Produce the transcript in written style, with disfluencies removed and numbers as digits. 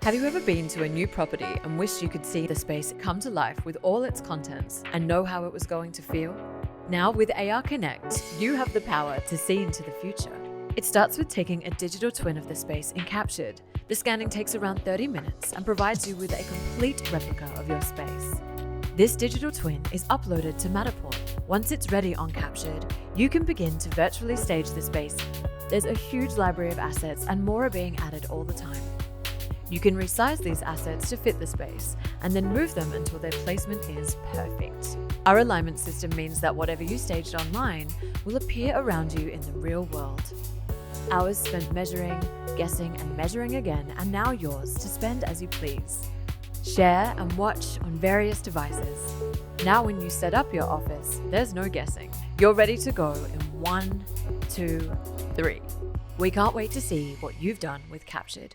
Have you ever been to a new property and wished you could see the space come to life with all its contents and know how it was going to feel? Now with AR Connect, you have the power to see into the future. It starts with taking a digital twin of the space in Captured. The scanning takes around 30 minutes and provides you with a complete replica of your space. This digital twin is uploaded to Matterport. Once it's ready on Captured, you can begin to virtually stage the space. There's a huge library of assets and more are being added all the time. You can resize these assets to fit the space and then move them until their placement is perfect. Our alignment system means that whatever you staged online will appear around you in the real world. Hours spent measuring, guessing, and measuring again are now yours to spend as you please. Share and watch on various devices. Now when you set up your office, there's no guessing. You're ready to go in 1, 2, 3. We can't wait to see what you've done with Captured.